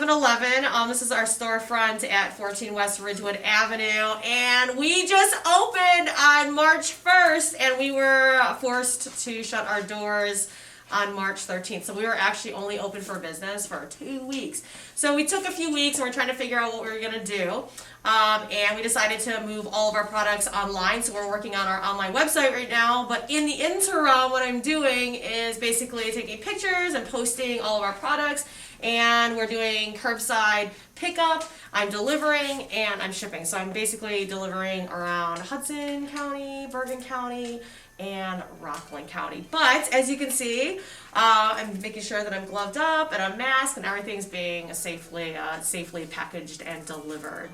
7-Eleven. This is our storefront at 14 West Ridgewood Avenue, and we just opened on March 1st, and we were forced to shut our doors on March 13th. So we were actually only open for business for 2 weeks. So we took a few weeks and we're trying to figure out what we were going to do. And we decided to move all of our products online. So we're working on our online website right now. But in the interim, what I'm doing is basically taking pictures and posting all of our products. And we're doing curbside pickup, I'm delivering, and I'm shipping. So I'm basically delivering around Hudson County, Bergen County, and Rockland County. But as you can see, I'm making sure that I'm gloved up and I'm masked and everything's being safely packaged and delivered.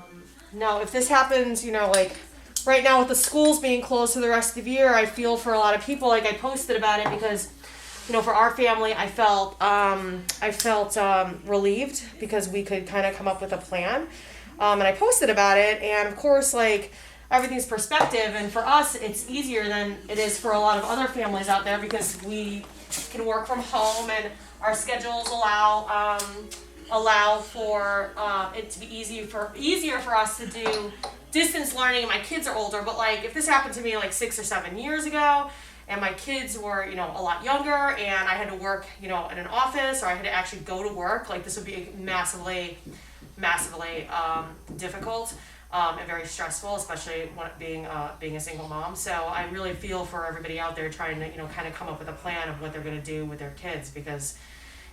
Now, if this happens, like right now with the schools being closed for the rest of the year, I feel for a lot of people, like I posted about it because, for our family, I felt relieved because we could kind of come up with a plan. And I posted about it, and of course, everything's perspective, and for us it's easier than it is for a lot of other families out there because we can work from home and our schedules allow for it to be easier for us to do distance learning, and my kids are older, but if this happened to me 6 or 7 years ago and my kids were a lot younger and I had to work in an office or I had to actually go to work, this would be massively difficult. And very stressful, especially being a single mom. So I really feel for everybody out there trying to, kind of come up with a plan of what they're going to do with their kids because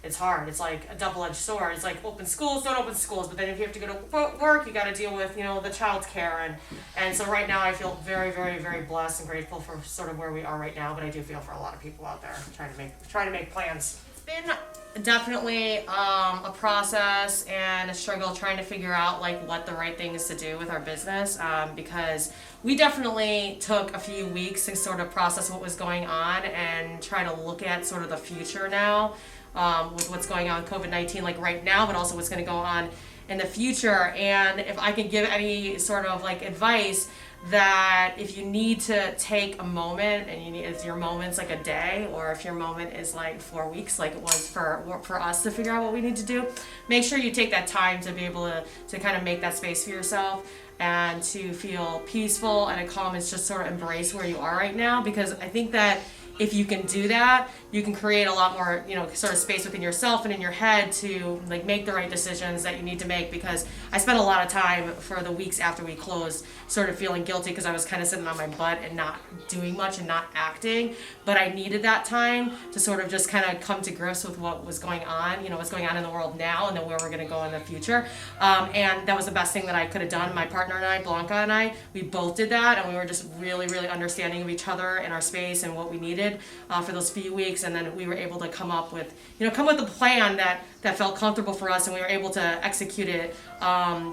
it's hard. It's like a double-edged sword. It's like open schools, don't open schools, but then if you have to go to work, you got to deal with, the child's care. And so right now I feel very, very, very blessed and grateful for sort of where we are right now, but I do feel for a lot of people out there trying to make plans. It's been definitely a process and a struggle trying to figure out what the right thing is to do with our business because we definitely took a few weeks to sort of process what was going on and try to look at sort of the future now with what's going on with COVID-19 right now, but also what's going to go on in the future. And if I could give any sort of advice, that if you need to take a moment and if your moment's a day or if your moment is 4 weeks like it was for us to figure out what we need to do, make sure you take that time to be able to kind of make that space for yourself and to feel peaceful and calm and just sort of embrace where you are right now, because I think that if you can do that, you can create a lot more, sort of space within yourself and in your head to make the right decisions that you need to make. Because I spent a lot of time for the weeks after we closed sort of feeling guilty because I was kind of sitting on my butt and not doing much and not acting. But I needed that time to sort of just kind of come to grips with what was going on, what's going on in the world now and then where we're going to go in the future. And that was the best thing that I could have done. My partner and I, Blanca and I, we both did that, and we were just really, really understanding of each other and our space and what we needed for those few weeks, and then we were able to come with a plan that felt comfortable for us, and we were able to execute it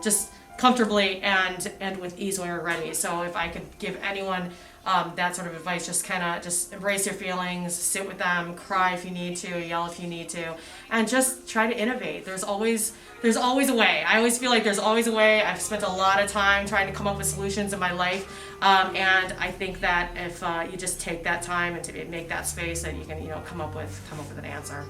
just comfortably and with ease when we were ready. So if I could give anyone that sort of advice, just embrace your feelings, sit with them, cry if you need to, yell if you need to, and just try to innovate. There's always a way. I always feel like there's always a way. I've spent a lot of time trying to come up with solutions in my life, and I think that if you just take that time and to make that space, that you can come up with an answer.